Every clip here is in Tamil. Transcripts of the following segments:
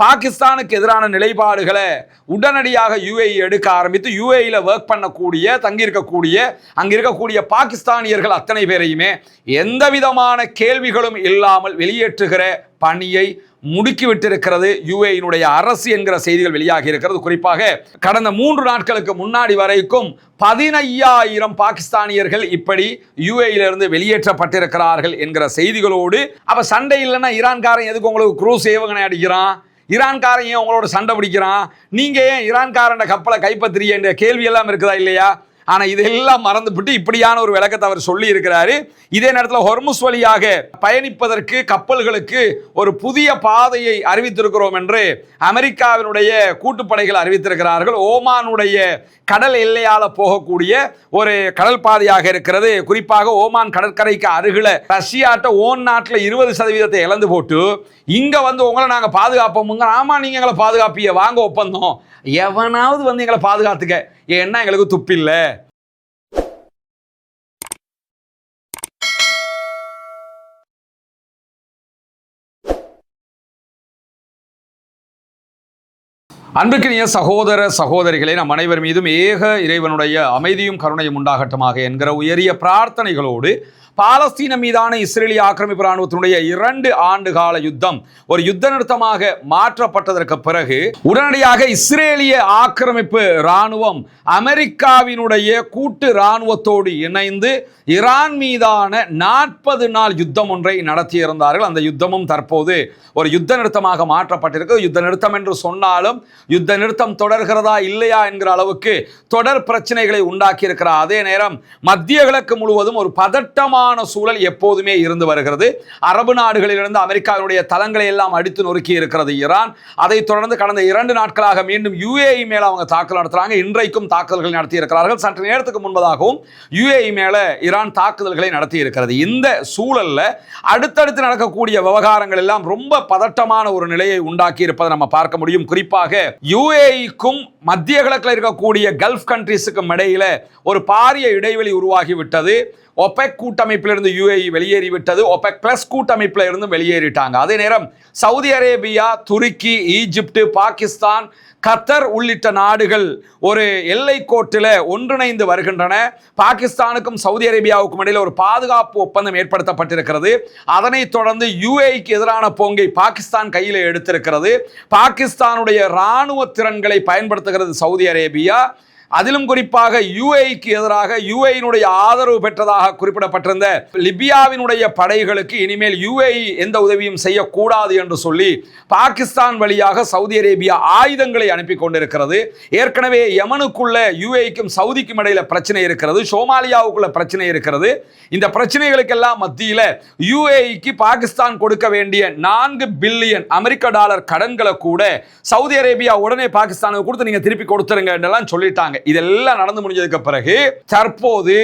பாகிஸ்தானுக்கு எதிரான நிலைப்பாடுகளை உடனடியாக யுஏஇ எடுக்க ஆரம்பித்து யுஏஇல ஒர்க் பண்ணக்கூடிய அங்க இருக்கக்கூடிய பாகிஸ்தானியர்கள் அத்தனை பேரையுமே எந்த விதமான கேள்விகளும் இல்லாமல் வெளியேற்றுகிற பணியை முடுக்கிவிட்டிருக்கிறது யுஏஇனுடைய அரசு என்கிற செய்திகள் வெளியாகி இருக்கிறது. குறிப்பாக கடந்த 3 நாட்களுக்கு முன்னாடி வரைக்கும் 15,000 பாகிஸ்தானியர்கள் இப்படி யுஏஇலிருந்து வெளியேற்றப்பட்டிருக்கிறார்கள் என்கிற செய்திகளோடு, அப்ப சண்டை இல்லைன்னா ஈரான்காரன் எதுக்கு உங்களுக்கு குரூஸ் ஏவுகணை அடிக்கிறான், ஈரான்காரன் ஏன் உங்களோட சண்டை பிடிக்கிறான், நீங்க ஏன் ஈரான்காரன் கப்பலை கைப்பற்றிய என்ற கேள்வி எல்லாம் இருக்குதா இல்லையா? ஆனா இதெல்லாம் மறந்துவிட்டு இப்படியான ஒரு விளக்கத்தை அவர் சொல்லி இருக்கிறாரு. இதே நேரத்தில் ஹொர்முஸ் வழியாக பயணிப்பதற்கு கப்பல்களுக்கு ஒரு புதிய பாதையை அறிவித்திருக்கிறோம் என்று அமெரிக்காவினுடைய கூட்டுப்படைகள் அறிவித்திருக்கிறார்கள். ஓமானுடைய கடல் எல்லையால போகக்கூடிய ஒரு கடல் பாதையாக இருக்கிறது. குறிப்பாக ஓமான் கடற்கரைக்கு அருகில ரஷ்யாட்ட ஓன் நாட்டில் 20% இழந்து போட்டு இங்க வந்து உங்களை நாங்க பாதுகாப்போம். ஆமா, நீங்க எங்களை பாதுகாப்பிய வாங்க ஒப்பந்தம், எவனாவது வந்து எங்களை பாதுகாத்துக்க, ஏன்னா எங்களுக்கு துப்பில்லை. அன்புக்கினிய சகோதர சகோதரிகளே, நம் அனைவர் மீதும் ஏக இறைவனுடைய அமைதியும் கருணையும் உண்டாகட்டுமாக என்கிற உயரிய பிரார்த்தனைகளோடு பாலஸ்தீன மீதான இஸ்ரேலிய ஆக்கிரமிப்பு இராணுவத்தினுடைய 2 ஆண்டு கால யுத்தம் ஒரு யுத்த நிறுத்தமாக மாற்றப்பட்டதற்கு பிறகு உடனடியாக இஸ்ரேலிய ஆக்கிரமிப்பு இராணுவம் அமெரிக்காவினுடைய கூட்டு இராணுவத்தோடு இணைந்து ஈரான் மீதான 40 நாள் யுத்தம் ஒன்றை நடத்தியிருந்தார்கள். அந்த யுத்தமும் தற்போது ஒரு யுத்த நிறுத்தமாக மாற்றப்பட்டிருக்கு. யுத்த நிறுத்தம் என்று சொன்னாலும் யுத்த நிறுத்தம் தொடர்கிறதா இல்லையா என்கிற அளவுக்கு தொடர் பிரச்சனைகளை உண்டாக்கி இருக்கிறார். அதே நேரம் மத்திய கிழக்கு முழுவதும் ஒரு பதட்டமான சூழல் எப்போதுமே இருந்து வருகிறது. அரபு நாடுகளிலிருந்து அமெரிக்காவினுடைய தளங்களை எல்லாம் அடித்து நொறுக்கி இருக்கிறது ஈரான். அதைத் தொடர்ந்து கடந்த 2 நாட்களாக மீண்டும் யுஏஇ மேல அவங்க தாக்குதல் நடத்துறாங்க. இன்றைக்கும் தாக்குதல்கள் நடத்தி இருக்கிறார்கள். சற்று நேரத்துக்கு முன்பதாகவும் யுஏஇ மேல ஈரான் தாக்குதல்களை நடத்தி இருக்கிறது. இந்த சூழல்ல அடுத்தடுத்து நடக்கக்கூடிய விவகாரங்கள் எல்லாம் ரொம்ப பதட்டமான ஒரு நிலையை உண்டாக்கி இருப்பதை நம்ம பார்க்க முடியும். குறிப்பாக யுஏஇக்கும் மத்திய கிழக்கில் இருக்கக்கூடிய கல்ஃப் கண்ட்ரீஸுக்கும் இடையில ஒரு பாரிய இடைவெளி உருவாகி விட்டது. ஒபெக் கூட்டமைப்பிலிருந்து யுஏஇ வெளியேறிவிட்டது. ஒபெக் பிளஸ் கூட்டமைப்பில் இருந்து வெளியேறிட்டாங்க. அதே நேரம் சவுதி அரேபியா, துருக்கி, ஈஜிப்ட், பாகிஸ்தான், கத்தர் உள்ளிட்ட நாடுகள் ஒரு எல்லை கோட்டில் ஒன்றிணைந்து வருகின்றன. பாகிஸ்தானுக்கும் சவுதி அரேபியாவுக்கும் இடையில் ஒரு பாதுகாப்பு ஒப்பந்தம் ஏற்படுத்தப்பட்டிருக்கிறது. அதனைத் தொடர்ந்து யுஏஇக்கு எதிரான போங்கை பாகிஸ்தான் கையில் எடுத்திருக்கிறது. பாகிஸ்தானுடைய இராணுவ திறன்களை பயன்படுத்துகிறது சவுதி அரேபியா. அதிலும் குறிப்பாக யுஏஇக்கு எதிராக யுஏஇனுடைய ஆதரவு பெற்றதாக குறிப்பிடப்பட்டிருந்த லிபியாவினுடைய படைகளுக்கு இனிமேல் யுஏஇ எந்த உதவியும் செய்யக்கூடாது என்று சொல்லி பாகிஸ்தான் வழியாக சவுதி அரேபியா ஆயுதங்களை அனுப்பி கொண்டிருக்கிறது. ஏற்கனவே யமனுக்குள்ள யுஏஇக்கும் சவுதிக்கும் இடையில பிரச்சனை இருக்கிறது. சோமாலியாவுக்குள்ள பிரச்சனை இருக்கிறது. இந்த பிரச்சனைகளுக்கெல்லாம் மத்தியில் யுஏஇக்கு பாகிஸ்தான் கொடுக்க வேண்டிய 4 பில்லியன் அமெரிக்க டாலர் கடன்களை கூட சவுதி அரேபியா உடனே பாகிஸ்தானுக்கு கொடுத்து நீங்க திருப்பி கொடுத்துருங்க என்றெல்லாம் சொல்லிட்டாங்க. இதெல்லாம் நடந்து முடிஞ்சதுக்கு பிறகு தற்போது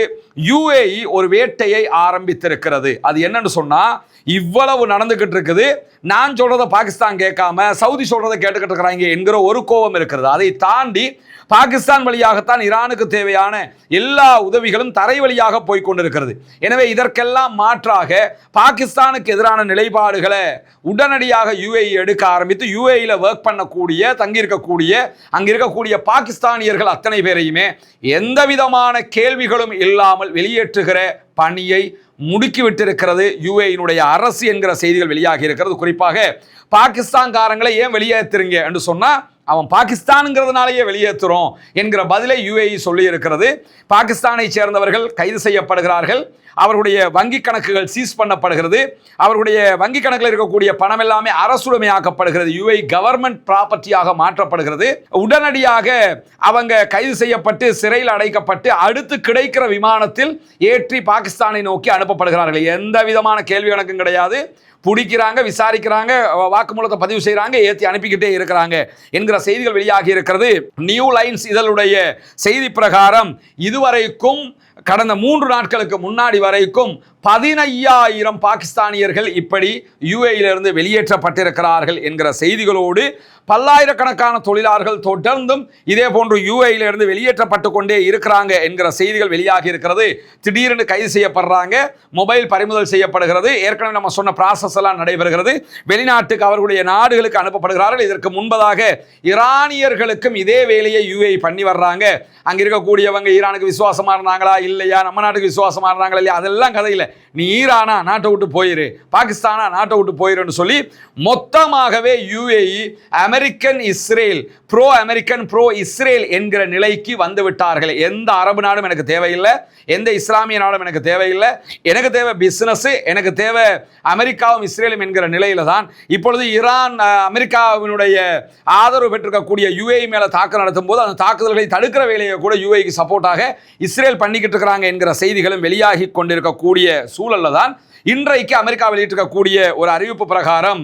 யுஏஇ ஒரு வேட்டையை ஆரம்பித்திருக்கிறது. அது என்னன்னு சொன்னா, இவ்வளவு நடந்துகிட்டு இருக்குது, நான் சொல்றத பாகிஸ்தான் கேட்காம சவுதி சொல்றதை கேட்டுக்கிட்டு இருக்கிறாங்க என்கிற ஒரு கோபம் இருக்கிறது. அதை தாண்டி பாகிஸ்தான் வழியாகத்தான் ஈரானுக்கு தேவையான எல்லா உதவிகளும் தரை வழியாக போய்கொண்டிருக்கிறது. எனவே இதற்கெல்லாம் மாற்றாக பாகிஸ்தானுக்கு எதிரான நிலைப்பாடுகளை உடனடியாக யுஏஇ எடுக்க ஆரம்பித்து யுஏஇல ஒர்க் பண்ணக்கூடிய அங்க இருக்கக்கூடிய பாகிஸ்தானியர்கள் அத்தனை பேரையுமே எந்த விதமான கேள்விகளும் இல்லாமல் வெளியேற்றுகிற பணியை முடுக்கிவிட்டிருக்கிறது யுஏஇனுடைய அரசு என்கிற செய்திகள் வெளியாகி இருக்கிறது. குறிப்பாக பாகிஸ்தான்காரங்களை ஏன் வெளியேற்றுறீங்க என்று சொன்னா, அவன் பாகிஸ்தான்ங்கிறதுனாலேயே வெளியேற்றுறோம் என்கிற பதிலை யுஏஇ சொல்லி இருக்கிறது. பாகிஸ்தானை சேர்ந்தவர்கள் கைது செய்யப்படுகிறார்கள். அவர்களுடைய வங்கி கணக்குகள் சீஸ் பண்ணப்படுகிறது. அவர்களுடைய வங்கி கணக்கில் இருக்கக்கூடிய பணம் எல்லாமே அரசுடைமையாக்கப்படுகிறது. யுஏஇ கவர்மெண்ட் ப்ராப்பர்ட்டியாக மாற்றப்படுகிறது. உடனடியாக அவங்க கைது செய்யப்பட்டு சிறையில் அடைக்கப்பட்டு அடுத்து கிடைக்கிற விமானத்தில் ஏற்றி பாகிஸ்தானை நோக்கி அனுப்பப்படுகிறார்கள். எந்த விதமான கேள்வி கணக்கும் கிடையாது. பிடிக்கிறாங்க, விசாரிக்கிறாங்க, வாக்குமூலத்தை பதிவு செய்யறாங்க, ஏற்றி அனுப்பிக்கிட்டே இருக்கிறாங்க என்கிற செய்திகள் வெளியாகி இருக்கிறது. நியூ லைன்ஸ் இதழுடைய செய்தி பிரகாரம் இதுவரைக்கும் கடந்த 3 நாட்களுக்கு முன்னாடி வரைக்கும் 15,000 பாகிஸ்தானியர்கள் இப்படி யுஏயிலிருந்து வெளியேற்றப்பட்டிருக்கிறார்கள் என்கிற செய்திகளோடு பல்லாயிரக்கணக்கான தொழிலாளர்கள் தொடர்ந்தும் இதே போன்று யுஏயிலிருந்து வெளியேற்றப்பட்டு கொண்டே இருக்கிறாங்க என்கிற செய்திகள் வெளியாகி இருக்கிறது. திடீரென்று கைது செய்யப்படுறாங்க, மொபைல் பறிமுதல் செய்யப்படுகிறது, ஏற்கனவே நம்ம சொன்ன ப்ராசஸ் எல்லாம் நடைபெறுகிறது, வெளிநாட்டுக்கு அவர்களுடைய நாடுகளுக்கு அனுப்பப்படுகிறார்கள். இதற்கு முன்பதாக ஈரானியர்களுக்கும் இதே வேலையை யுஏஇ பண்ணி வர்றாங்க. அங்கே இருக்கக்கூடியவங்க ஈரானுக்கு விசுவாசமா இருந்தாங்களா இல்லையா, நம்ம நாட்டுக்கு விசுவாசமா இருந்தாங்களா இல்லையா, அதெல்லாம் கதையில் நீ ஈரானா நாட்டை விட்டு போயிரு, பாகிஸ்தானா நாட்டை விட்டு போயிருன்னு சொல்லி மொத்தமாகவே UAE American Israel bro Israel என்கிற நிலைக்கு வந்து விட்டார்கள். எந்த அரபு நாடும் எனக்கு தேவையில்லை, எந்த இஸ்லாமிய நாடும் எனக்கு தேவையில்லை, எனக்கு தேவை பிசினஸ், எனக்கு தேவை அமெரிக்காவும் இஸ்ரேலும் என்கிற நிலையில தான் இப்பொழுது ஈரான் அமெரிக்காவினுடைய ஆதரவு பெற்றிருக்கக்கூடிய யுஏஇ மேல தாக்குதல் நடத்தும் போது அந்த தாக்குதல்களை தடுக்கிற வேலையை கூட யுஏஇக்கு சப்போர்ட்டாக இஸ்ரேல் பண்ணிக்கிட்டு இருக்கிறாங்க என்கிற செய்திகளும் வெளியாகி கொண்டிருக்கக்கூடிய சூழல்ல தான் இன்றைக்கு அமெரிக்கா வெளியிட்டிருக்கக்கூடிய ஒரு அறிவிப்பு பிரகாரம்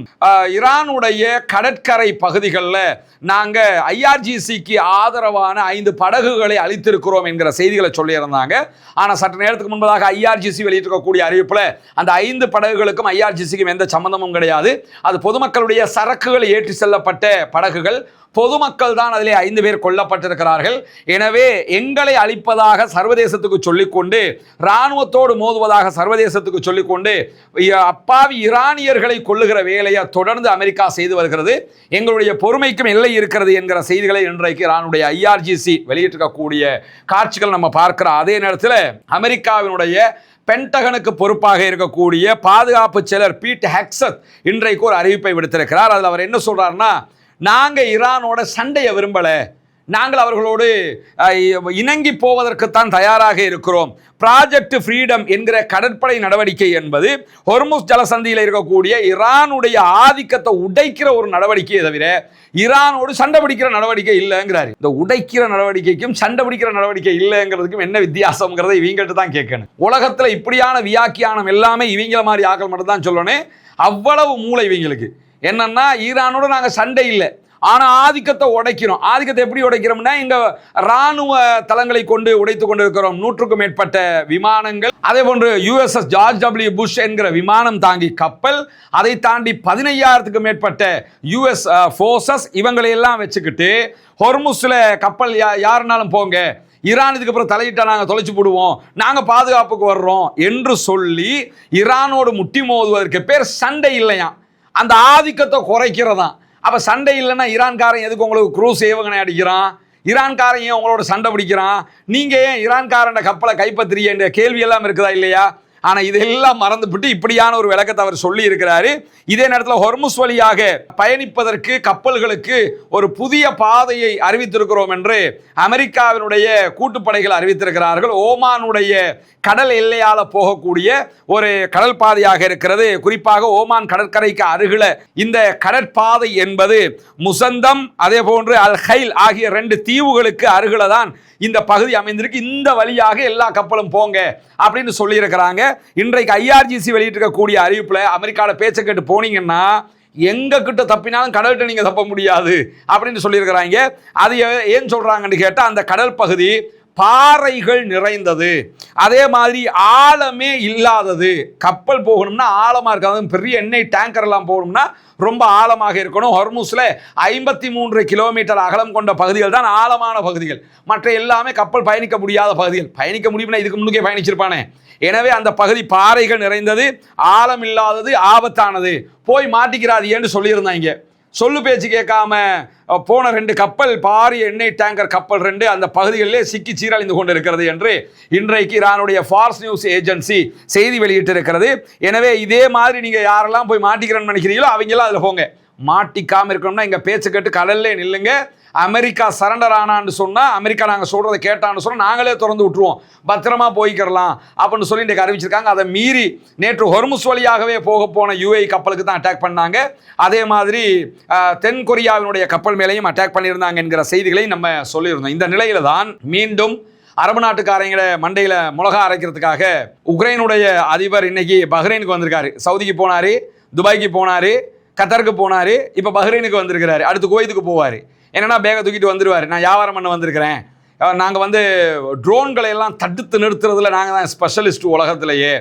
ஈரானுடைய கடற்கரை பகுதிகளில் நாங்கள் ஐஆர்ஜிசிக்கு ஆதரவான 5 படகுகளை அளித்திருக்கிறோம் என்கிற செய்திகளை சொல்லியிருந்தாங்க. ஆனால் சற்று நேரத்துக்கு முன்பதாக ஐஆர்ஜிசி வெளியிட்டிருக்கக்கூடிய அறிவிப்பில் அந்த 5 படகுகளுக்கும் ஐஆர்ஜிசிக்கும் எந்த சம்பந்தமும் கிடையாது. அது பொதுமக்களுடைய சரக்குகள் ஏற்றி செல்லப்பட்ட படகுகள். பொதுமக்கள் தான் அதிலே 5 பேர் கொல்லப்பட்டிருக்கிறார்கள். எனவே எங்களை அழிப்பதாக சர்வதேசத்துக்கு சொல்லிக்கொண்டு, இராணுவத்தோடு மோதுவதாக சர்வதேசத்துக்கு சொல்லிக்கொண்டு அப்பாவி ஈரானியர்களை கொல்லுகிற வேலையை தொடர்ந்து அமெரிக்கா செய்து வருகிறது. எங்களுடைய பொறுமைக்கும் எல்லை இருக்கிறது என்கிற செய்திகளை இன்றைக்கு ஈரானுடைய ஐஆர்ஜிசி வெளியிட்டிருக்கக்கூடிய காட்சிகள் நம்ம பார்க்கிற அதே நேரத்தில் அமெரிக்காவினுடைய பென்டகனுக்கு பொறுப்பாக இருக்கக்கூடிய பாதுகாப்பு செயலர் பீட் ஹெக்ஸத் இன்றைக்கு ஒரு அறிவிப்பை விடுத்திருக்கிறார். அதில் அவர் என்ன சொல்றாருன்னா, நாங்கள் ஈரானோட சண்டையை விரும்பலை, நாங்கள் அவர்களோடு இணங்கி போவதற்குத்தான் தயாராக இருக்கிறோம். ப்ராஜெக்ட் ஃப்ரீடம் என்கிற கடற்படை நடவடிக்கை என்பது ஹொர்முஸ் ஜலசந்தியில் இருக்கக்கூடிய ஈரானுடைய ஆதிக்கத்தை உடைக்கிற ஒரு நடவடிக்கையை தவிர ஈரானோடு சண்டை பிடிக்கிற நடவடிக்கை இல்லைங்கிறாரு. இந்த உடைக்கிற நடவடிக்கைக்கும் சண்டை பிடிக்கிற நடவடிக்கை இல்லைங்கிறதுக்கும் என்ன வித்தியாசங்கிறத இவங்கள்ட்ட தான் கேட்கணும். உலகத்தில் இப்படியான வியாக்கியானம் எல்லாமே இவங்கள மாதிரி ஆக்கள் மட்டும் தான் சொல்லணும். அவ்வளவு மூளை இவங்களுக்கு. என்னன்னா, ஈரானோட நாங்கள் சண்டை இல்லை, ஆனால் ஆதிக்கத்தை உடைக்கிறோம். ஆதிக்கத்தை எப்படி உடைக்கிறோம்னா, இங்கே இராணுவ தளங்களை கொண்டு உடைத்து கொண்டு இருக்கிறோம். 100க்கும் மேற்பட்ட விமானங்கள், அதே போன்று USS ஜார்ஜ் டபிள்யூ புஷ் என்கிற விமானம் தாங்கி கப்பல், அதை தாண்டி 15,000க்கும் மேற்பட்ட US ஃபோர்ஸஸ், இவங்களை எல்லாம் வச்சுக்கிட்டு ஹொர்முஸ்ல கப்பல் யாருனாலும் போங்க, ஈரான் இதுக்கு அப்புறம் தலையிட்டா நாங்கள் தொலைச்சு போடுவோம், நாங்கள் பாதுகாப்புக்கு வர்றோம் என்று சொல்லி ஈரானோடு முட்டி மோதுவதற்கு பேர் சண்டை இல்லையா, அந்த ஆதிக்கத்தை குறைக்கிறதான். அப்போ சண்டை இல்லைன்னா ஈரான்காரன் எதுக்கு உங்களுக்கு குரூஸ் ஏவுகணை அடிக்கிறான், ஈரான்காரன் ஏன் உங்களோட சண்டை பிடிக்கிறான், நீங்கள் ஏன் ஈரான்காரன் கப்பலை கைப்பற்றுறீங்க என்ற கேள்வி எல்லாம் இருக்குதா இல்லையா? ஆனால் இதெல்லாம் மறந்துவிட்டு இப்படியான ஒரு விளக்கத்தை அவர் சொல்லி இருக்கிறாரு. இதே நேரத்தில் ஹொர்முஸ் வழியாக பயணிப்பதற்கு கப்பல்களுக்கு ஒரு புதிய பாதையை அறிவித்திருக்கிறோம் என்று அமெரிக்காவினுடைய கூட்டுப்படைகள் அறிவித்திருக்கிறார்கள். ஓமானுடைய கடல் எல்லையால் போகக்கூடிய ஒரு கடல் பாதையாக இருக்கிறது. குறிப்பாக ஓமான் கடற்கரைக்கு அருகில இந்த கடற்பாதை என்பது முசந்தம் அதே போன்று அல் ஹைல் ஆகிய 2 தீவுகளுக்கு அருகில தான் இந்த பகுதி அமைந்திருக்கு. இந்த வழியாக எல்லா கப்பலும் போங்க அப்படின்னு சொல்லியிருக்கிறாங்க. இன்றைக்கு ஐஆர்ஜிசி வெளியிட்டிருக்கக்கூடிய அறிவிப்புல அமெரிக்காவோட பேச்சை கேட்டு போனீங்கன்னா எங்க கிட்ட தப்பினாலும் கடல்கிட்ட நீங்க தப்ப முடியாது அப்படின்னு சொல்லியிருக்கிறாங்க. அது ஏன் சொல்றாங்கன்னு கேட்டால், அந்த கடல் பகுதி பாறைகள் நிறைந்தது, அதே மாதிரி ஆழமே இல்லாதது. கப்பல் போகணும்னா ஆழமா இருக்காது, பெரிய எண்ணெய் டேங்கர் எல்லாம் போகணும்னா ரொம்ப ஆழமாக இருக்கணும். ஹொர்முஸ்ல 53 கிலோமீட்டர் அகலம் கொண்ட பகுதிகள் தான் ஆழமான பகுதிகள். மற்ற எல்லாமே கப்பல் பயணிக்க முடியாத பகுதிகள். பயணிக்க முடியும்னா இதுக்கு முன்னுக்கே பயணிச்சிருப்பானே. எனவே அந்த பகுதி பாறைகள் நிறைந்தது, ஆழம் இல்லாதது, ஆபத்தானது, போய் மாட்டிக்கிறாது என்று சொல்லியிருந்தாங்க. சொல்லு பேச்சு கேட்காம போன 2 கப்பல், பாரிய எண்ணெய் டேங்கர் கப்பல் 2 அந்த பகுதிகளிலே சிக்கி சீரழிந்து கொண்டு இருக்கிறது என்று இன்றைக்கு ஈரானுடைய ஃபார்ஸ் நியூஸ் ஏஜென்சி செய்தி வெளியிட்டிருக்கிறது. எனவே இதே மாதிரி நீங்க யாரெல்லாம் போய் மாட்டிக்கிறேன்னு நினைக்கிறீங்களோ அவங்கெல்லாம் அதில் போங்க. மாட்டிக்காம இருக்கணும்னா எங்க பேச்சு கேட்டு கடல்லே நில்லுங்க. அமெரிக்கா சரண்டர் ஆனான்னு சொன்னா, அமெரிக்கா நாங்கள் சொல்றதை கேட்டான்னு சொன்னா நாங்களே திறந்து விட்டுருவோம், பத்திரமா போய்க்கிறலாம் அப்படின்னு சொல்லி இன்றைக்கு அறிவிச்சிருக்காங்க. அதை மீறி நேற்று ஹொர்முஸ் வழியாகவே போன யுஏஇ கப்பலுக்கு தான் அட்டாக் பண்ணாங்க. அதே மாதிரி தென் கொரியாவினுடைய கப்பல் மேலேயும் அட்டாக் பண்ணியிருந்தாங்க என்கிற செய்திகளை நம்ம சொல்லியிருந்தோம். இந்த நிலையில தான் மீண்டும் அரபு நாட்டுக்காரங்களை மண்டையில் மிளகா அரைக்கிறதுக்காக உக்ரைனுடைய அதிபர் இன்னைக்கு பஹ்ரைனுக்கு வந்திருக்காரு. சவுதிக்கு போனாரு, துபாய்க்கு போனாரு, கத்தருக்கு போனாரு, இப்போ பஹ்ரைனுக்கு வந்திருக்கிறாரு. அடுத்து குவைத்துக்கு போவார். என்னன்னா பேக தூக்கிட்டு வந்துடுவார். நான் வியாபாரம் பண்ண வந்திருக்கிறேன், நாங்கள் ட்ரோன்களை எல்லாம் தடுத்து நிறுத்துறதுல நாங்கள் தான் ஸ்பெஷலிஸ்ட் உலகத்திலேயே.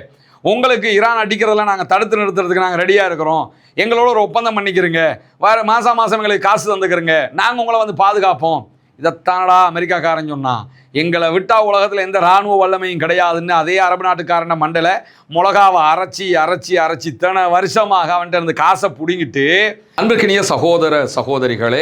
உங்களுக்கு ஈரான் அடிக்கிறதெல்லாம் நாங்கள் தடுத்து நிறுத்துறதுக்கு நாங்கள் ரெடியாக இருக்கிறோம், எங்களோட ஒரு ஒப்பந்தம் பண்ணிக்கிறோங்க, மாதம் எங்களுக்கு காசு தந்துக்கிறோங்க, நாங்கள் உங்களை வந்து பாதுகாப்போம். இதைத்தானடா அமெரிக்காக்காரன் சொன்னான். எங்களை விட்டா உலகத்தில் எந்த இராணுவ வல்லமையும் கிடையாதுன்னு அதே அரபு நாட்டுக்காரன மண்டல மிளகாவை அரைச்சி அரைச்சி அரைச்சி இத்தனை வருஷமாக அவன்கிட்ட இருந்து காசை பிடிங்கிட்டு. அன்புக்கினிய சகோதர சகோதரிகளே,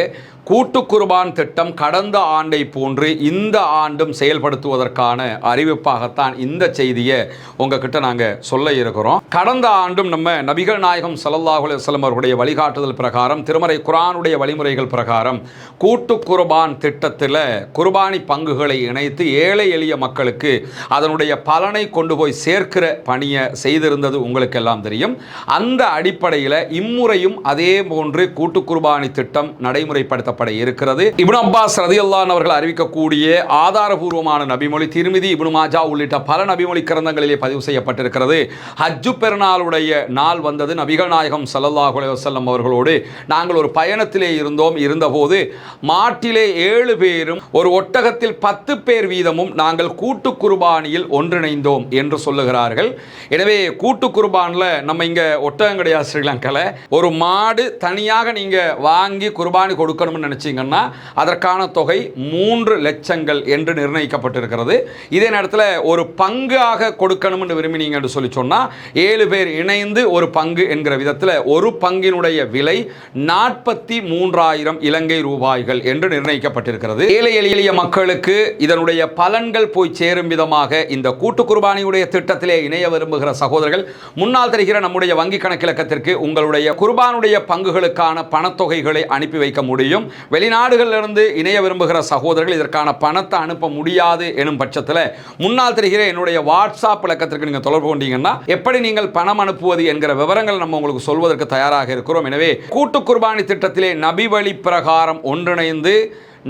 கூட்டு குர்பான் திட்டம் கடந்த ஆண்டை போன்று இந்த ஆண்டும் செயல்படுத்துவதற்கான அறிவிப்பாகத்தான் இந்த செய்தியை உங்ககிட்ட நாங்கள் சொல்ல இருக்கிறோம். கடந்த ஆண்டும் நம்ம நபிகள் நாயகம் ஸல்லல்லாஹு அலைஹி வஸல்லம் அவர்களுடைய வழிகாட்டுதல் பிரகாரம், திருமறை குர்ஆனுடைய வழிமுறைகள் பிரகாரம் கூட்டு குர்பான் திட்டத்தில் குர்பானி பங்குகளை இணைத்து ஏழை எளிய மக்களுக்கு அதனுடைய பலனை கொண்டு போய் சேர்க்கிற பணியை செய்திருந்தது உங்களுக்கு எல்லாம் தெரியும். அந்த அடிப்படையில் இம்முறையும் அதே போன்று கூட்டு குர்பானி திட்டம் நடைமுறைப்படுத்தப்பட இருக்கிறது. இப்னு அப்பாஸ் ரலியல்லாஹு அன்ஹு அவர்கள் அறிவிக்கக்கூடிய ஆதாரபூர்வமான நபிமொழி திர்மிதி, இப்னு மாஜா உள்ளிட்ட பல நபிமொழி கிரந்தங்களிலே பதிவு செய்யப்பட்டிருக்கிறது. ஹஜ்ஜு பெருநாளுடைய நாள் வந்தது. நபிகள் நாயகம் ஸல்லல்லாஹு அலைஹி வஸல்லம் அவர்களோடு நாங்கள் ஒரு பயணத்திலே இருந்தபோது மாட்டிலே 7 பேரும் ஒரு ஒட்டகத்தில் 10 பேர் வீதமும் நாங்கள் கூட்டு குர்பானியில் ஒன்றிணைந்தோம் என்று சொல்லுகிறார்கள். எனவே கூட்டு குர்பானில் நம்ம இங்கே ஒட்டகம் கிடையாது ஸ்ரீலங்காவில். ஒரு மாடு தனியாக நீங்கள் வாங்கி குர்பானி கொடுக்கணும்னு நினச்சிங்கன்னா அதற்கான தொகை 3 லட்சங்கள் என்று நிர்ணயிக்கப்பட்டிருக்கிறது. இதே நேரத்தில் ஒரு பங்காக கொடுக்கணும்னு விரும்பினீங்க என்று சொல்லி சொன்னால் 7 பேர் இணைந்து ஒரு பங்கு என்கிற விதத்தில் ஒரு பங்கினுடைய விலை 43,000 இலங்கை ரூபாய்கள் என்று நிர்ணயிக்கப்பட்டிருக்கிறது. ஏழை எளிய மக்களுக்கு இதனுடைய பலன்கள் போய் சேரும் விதமாக இந்த கூட்டு குர்பானியுடைய திட்டத்திலே இணைய விரும்புகிற சகோதரர்கள் முன்னால் தெரிகிற நம்முடைய வங்கி கணக்கிலக்கத்திற்கு உங்களுடைய குர்பானுடைய பங்குகளுக்கான பணத்தொகைகளை அனுப்பி வைக்க முடியும். வெளிநாடுகளிலிருந்து இணைய விரும்புகிற சகோதரர்கள் இதற்கான பணத்தை அனுப்ப முடியாது எனும் பட்சத்தில் முன்னால் தெரிகிற என்னுடைய வாட்ஸ்அப் இலக்கத்திற்கு நீங்கள் தொடர்பு கொண்டீங்கன்னா எப்படி நீங்கள் பணம் அனுப்புவது என்கிற விவரங்கள் நம்ம உங்களுக்கு சொல்வதற்கு தயாராக இருக்கிறோம். எனவே கூட்டு குர்பானி திட்டத்திலே நபி வழி பிரகாரம் ஒன்றிணைந்து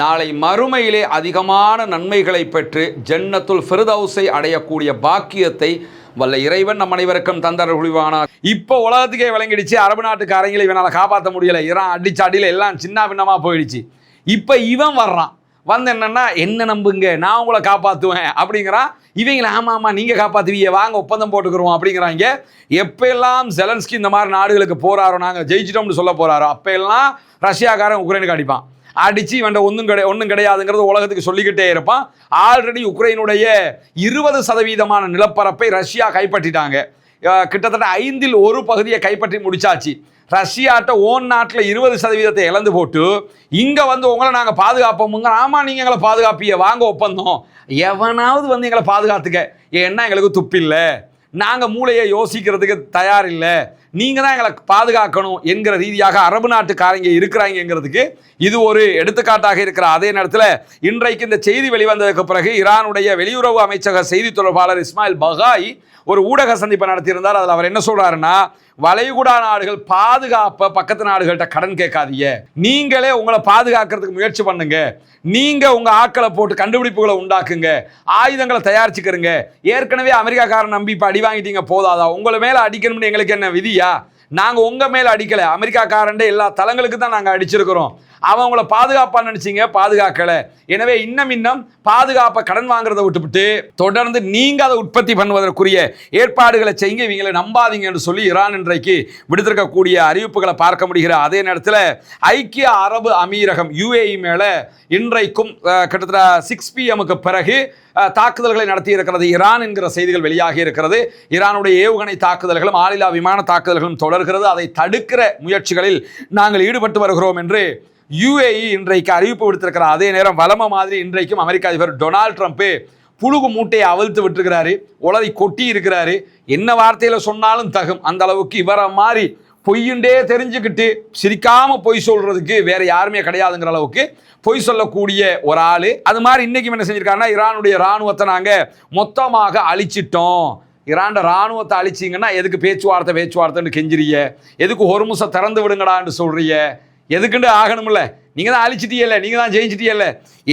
நாளை மறுமையிலே அதிகமான நன்மைகளை பெற்று ஜன்னத்துல் ஃபிர்தௌஸை அடையக்கூடிய பாக்கியத்தை வல்ல இறைவன் நம் அனைவருக்கும் தந்தர் புரிவானார். இப்போ உலகத்துக்கே விளங்கிடுச்சு, அரபு நாட்டுக்காரங்களை இவனால் காப்பாற்ற முடியலை, ஈரான் அடிச்ச அடியில் எல்லாம் சின்ன பின்னமாக போயிடுச்சு. இப்போ இவன் வர்றான், வந்து என்னன்னா என்ன நம்புங்க, நான் உங்களை காப்பாற்றுவேன் அப்படிங்கிறான். இவங்களை ஆமாம் நீங்கள் காப்பாற்றுவீங்க, வாங்க ஒப்பந்தம் போட்டுக்கிறோம் அப்படிங்கிறாங்க. எப்பெல்லாம் ஜெலன்ஸ்கி இந்த மாதிரி நாடுகளுக்கு போகிறாரோ, நாங்கள் ஜெயிச்சிட்டோம்னு சொல்ல போகிறாரோ, அப்போ எல்லாம் ரஷ்யாக்காரன் உக்ரைனுக்கு அடிப்பான். அடித்து இவன் ஒன்றும் கிடையாதுங்கிறது உலகத்துக்கு சொல்லிக்கிட்டே இருப்பான். ஆல்ரெடி உக்ரைனுடைய 20% நிலப்பரப்பை ரஷ்யா கைப்பற்றிட்டாங்க. கிட்டத்தட்ட 5இல் 1 பகுதியை கைப்பற்றி முடிச்சாச்சு. ரஷ்யாட்ட ஓன் நாட்டில் 20% இழந்து போட்டு இங்கே வந்து உங்களை நாங்கள் பாதுகாப்போமுங்க. ஆமாம் நீங்கள் எங்களை பாதுகாப்பிய, வாங்க ஒப்பந்தம். எவனாவது வந்து எங்களை பாதுகாத்துக்க, ஏன்னா எங்களுக்கு துப்பில்லை, நாங்கள் மூளையை யோசிக்கிறதுக்கு தயார் இல்லை, நீங்கள் தான் எங்களை பாதுகாக்கணும் என்கிற ரீதியாக அரபு நாட்டுக்காரங்க இருக்கிறாங்கிறதுக்கு இது ஒரு எடுத்துக்காட்டாக இருக்கிற அதே நேரத்தில் இன்றைக்கு இந்த செய்தி வெளிவந்ததுக்கு பிறகு ஈரானுடைய வெளியுறவு அமைச்சக செய்தி தொடர்பாளர் இஸ்மாயில் பகாய் ஒரு ஊடக சந்திப்பை நடத்தியிருந்தார். அதில் அவர் என்ன சொல்றாருன்னா, வளைகுடா நாடுகள் பாதுகாப்ப பக்கத்து நாடுகள்கிட்ட கடன் கேட்காதீங்க, நீங்களே உங்களை பாதுகாக்கிறதுக்கு முயற்சி பண்ணுங்க, நீங்க உங்க ஆட்களை போட்டு கண்டுபிடிப்புகளை உண்டாக்குங்க, ஆயுதங்களை தயாரிச்சுக்கிறங்க. ஏற்கனவே அமெரிக்காக்காரன் நம்பி இப்போ அடி வாங்கிட்டீங்க, போதாதா? உங்களை மேலே அடிக்கணும்னு எங்களுக்கு என்ன விதியா? நாங்கள் உங்கள் மேலே அடிக்கலை, அமெரிக்காக்காரன் எல்லா தளங்களுக்கு தான் நாங்கள் அடிச்சிருக்கிறோம். அவன் உங்களை பாதுகாப்பான்னு நினச்சிங்க, பாதுகாக்கலை. எனவே இன்னும் பாதுகாப்பை கடன் வாங்குறதை விட்டுவிட்டு தொடர்ந்து நீங்கள் அதை உற்பத்தி பண்ணுவதற்குரிய ஏற்பாடுகளை செய்யுங்க, இவங்களை நம்பாதீங்க என்று சொல்லி ஈரான் இன்றைக்கு விடுத்திருக்கக்கூடிய அறிவிப்புகளை பார்க்க முடிகிற அதே நேரத்தில் ஐக்கிய அரபு அமீரகம் UAE மேலே இன்றைக்கும் கிட்டத்தட்ட 6 PM பிறகு தாக்குதல்களை நடத்தி இருக்கிறது ஈரான் என்கிற செய்திகள் வெளியாகி இருக்கிறது. ஈரானுடைய ஏவுகணை தாக்குதல்களும் ஆளில்லா விமான தாக்குதல்களும் தொடர்கிறது. அதை தடுக்கிற முயற்சிகளில் நாங்கள் ஈடுபட்டு வருகிறோம் என்று UAE இன்றைக்கு அறிவிப்பு விடுத்திருக்கிற அதே நேரம் வலம மாதிரி இன்றைக்கும் அமெரிக்க அதிபர் டொனால்ட் ட்ரம்ப் புழுகு மூட்டையை அவிழ்த்து விட்டுருக்கிறாரு, உலகை கொட்டி இருக்கிறாரு. என்ன வார்த்தையில் சொன்னாலும் தகும், அந்த அளவுக்கு இவரை மாதிரி பொய்யுண்டே தெரிஞ்சுக்கிட்டு சிரிக்காம பொய் சொல்றதுக்கு வேற யாருமே கிடையாதுங்கிற அளவுக்கு பொய் சொல்லக்கூடிய ஒரு ஆள். அது மாதிரி இன்னைக்கு என்ன செஞ்சிருக்காருன்னா, ஈரானுடைய இராணுவத்தை நாங்கள் மொத்தமாக அழிச்சிட்டோம். ஈரான் இராணுவத்தை அழிச்சிங்கன்னா எதுக்கு பேச்சுவார்த்தைன்னு கெஞ்சிரிய, எதுக்கு ஹொர்முஸை திறந்து விடுங்கடான்னு சொல்றிய, எதுக்குண்டு ஆகணும்ல, நீங்கள் தான் அழிச்சிட்டியல்ல, நீங்கள் தான் ஜெயிச்சிட்டியல்ல.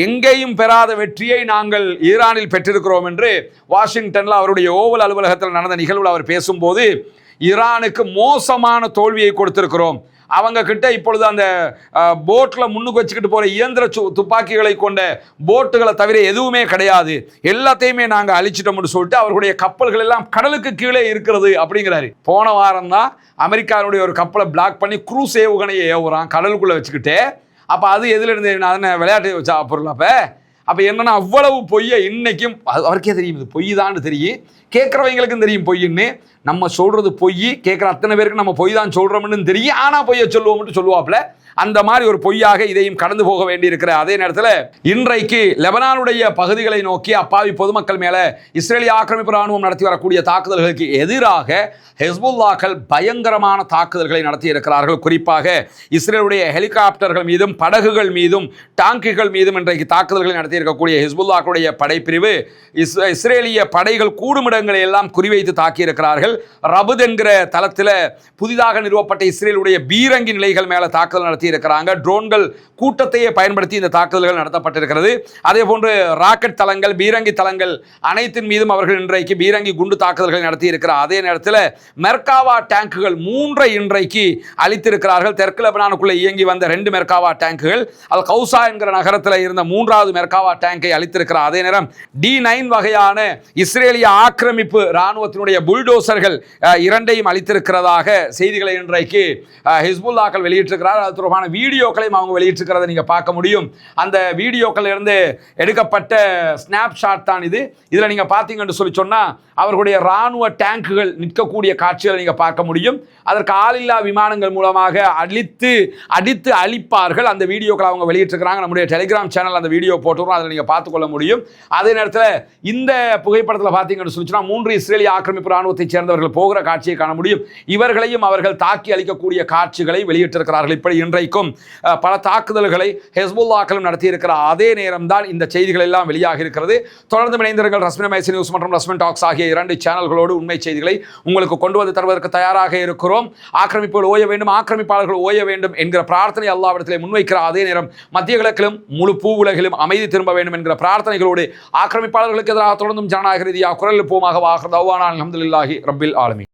எங்கேயும் பெறாத வெற்றியை நாங்கள் ஈரானில் பெற்றிருக்கிறோம் என்று வாஷிங்டனில் அவருடைய ஓவல் அலுவலகத்தில் நடந்த நிகழ்வில் அவர் பேசும்போது, ஈரானுக்கு மோசமான தோல்வியை கொடுத்திருக்கிறோம், அவங்க கிட்ட இப்பொழுது அந்த போட்டில் முன்னுக்கு வச்சுக்கிட்டு போகிற இயந்திர துப்பாக்கிகளை கொண்ட போட்டுகளை தவிர எதுவுமே கிடையாது, எல்லாத்தையுமே நாங்கள் அழிச்சிட்டோம்னு சொல்லிட்டு அவர்களுடைய கப்பல்கள் எல்லாம் கடலுக்கு கீழே இருக்கிறது அப்படிங்கிறாரு. போன வாரம் தான் அமெரிக்காவுடைய ஒரு கப்பலை பிளாக் பண்ணி குரூஸ் ஏவுகணையை ஏவுறான் கடலுக்குள்ளே வச்சுக்கிட்டு. அப்போ அது எதில் இருந்து அதனை விளையாட்டு வச்சா பொருள். அப்போ என்னன்னா அவ்வளவு பொய்யை இன்னைக்கும் அவருக்கே தெரியும், இது பொய் தான் தெரியும், கேட்குறவங்களுக்கும் தெரியும் பொய்ன்னு. நம்ம சொல்றது பொய், கேட்குற அத்தனை பேருக்கு நம்ம பொய் தான் சொல்கிறோம்னு தெரியும், ஆனால் பொய்யை சொல்லுவோம்னு சொல்லுவாப்புல. அந்த மாதிரி ஒரு பொய்யாக இதையும் கடந்து போக வேண்டியிருக்கிற அதே நேரத்தில் இன்றைக்கு லெபனானுடைய பகுதிகளை நோக்கி அப்பாவி பொதுமக்கள் மேலே இஸ்ரேலிய ஆக்கிரமிப்பு ராணுவம் நடத்தி வரக்கூடிய தாக்குதல்களுக்கு எதிராக ஹெஸ்புல்லாக்கள் பயங்கரமான தாக்குதல்களை நடத்தி இருக்கிறார்கள். குறிப்பாக இஸ்ரேலுடைய ஹெலிகாப்டர்கள் மீதும் படகுகள் மீதும் டாங்கிகள் மீதும் இன்றைக்கு தாக்குதல்களை நடத்தி இருக்கக்கூடிய ஹெஸ்புல்லாக்களுடைய படைப்பிரிவு இஸ்ரேலிய படைகள் கூடுமிடங்களை எல்லாம் குறிவைத்து தாக்கியிருக்கிறார்கள். ரபுத் என்கிற தளத்தில் புதிதாக நிறுவப்பட்ட இஸ்ரேலுடைய பீரங்கி நிலைகள் மேலே தாக்குதல் நடத்தி இருக்கிறாங்க. ட்ரோன்கள் கூட்டத்தையே பயன்படுத்தி இந்த தாக்குதல்கள் நடத்தப்பட்டிருக்கிறது. அதே போன்று ராக்கெட் தளங்கள், பீரங்கி தளங்கள் அனைத்தின் மீதும் அவர்கள் இன்றைக்கு பீரங்கி குண்டு தாக்குதல்கள் நடத்தி இருக்கிறார். அதே நேரத்தில் மெர்காவா டேங்குகள் 3 இன்றைக்கு அளித்திருக்கிறார்கள். தெற்கு லெபனானுக்குள்ளே இயங்கி வந்த 2 மெர்காவா டேங்குகள் அல் கௌசா என்கிற நகரத்தில் இருந்த 3வது மெர்காவா டேங்கை அளித்திருக்கிறார். அதே நேரம் D9 வகையான இஸ்ரேலிய ஆக்கிரமிப்பு ராணுவத்தினுடைய புல்டோசர்கள் 2ஐயும் அளித்திருக்கிறதாக செய்திகளை இன்றைக்கு ஹிஸ்புல்லாக்கள் வெளியிட்டிருக்கிறார். அது தொடர்பான வீடியோக்களையும் அவங்க வெளியிட்டிருக்கிறத நீங்க பார்க்க முடியும். அந்த வீடியோக்கள் இருந்து எடுக்கப்பட்ட ஸ்னாப்ஷாட் தான் இது. இதுல நீங்க பார்த்தீங்கன்னு சொல்லி சொன்னா அவர்களுடைய ராணுவ டேங்குகள் நிற்கக்கூடிய காட்சிகளை நீங்க பார்க்க முடியும். அதற்கு ஆளில்லா விமானங்கள் மூலமாக அடித்து அழிப்பார்கள். அந்த வீடியோக்களை அவங்க வெளியிட்டிருக்கிறாங்க. நம்முடைய டெலிகிராம் சேனல் அந்த வீடியோ போட்டுறோம், அதில் நீங்க பார்த்துக்கொள்ள முடியும். அதே நேரத்தில் இந்த புகைப்படத்தில் பார்த்தீங்கன்னு சொல்லிச்சுன்னா 3 இஸ்ரேலிய ஆக்கிரமிப்பு ராணுவத்தைச் சேர்ந்தவர்கள் போகிற காட்சியை காண முடியும். இவர்களையும் அவர்கள் தாக்கி அளிக்கக்கூடிய காட்சிகளை வெளியிட்டிருக்கிறார்கள். இப்படி இன்றைக்கும் பல தாக்குதல்களை ஹெஸ்புல்லாக்களும் நடத்தியிருக்கிற அதே நேரம் தான் இந்த செய்திகள் எல்லாம் வெளியாக இருக்கிறது. தொடர்ந்து இணைந்திருங்கள். ரஸ்மின் மைசி நியூஸ் மற்றும் ரஸ்மின் டாக்ஸ் ஆகிய 2 சேனல்களோடு உண்மை செய்திகளை உங்களுக்கு கொண்டு வந்து தருவதற்கு தயாராக இருக்கிறோம். ஆக்கிரமிப்புகள் ஓய வேண்டும், ஆக்கிரமிப்பாளர்கள் ஓய வேண்டும் என்கிற பிரார்த்தனை அல்லாஹ்விடத்திலே முன்வைக்கிற அதே நேரம் மத்திய கிழக்கிலும் முழு பூ உலகிலும் அமைதி திரும்ப வேண்டும் என்கிற பிரார்த்தனைகளோடு ஆக்கிரமிப்பாளர்களுக்கு எதிராக தொடர்ந்தும் ஜனநாயக ரீதியாக குரல் எழுப்புவோமாக. வாஹர் தவ்வானா அல்ஹம்துலில்லாஹி ரப்பில் ஆலமீன்.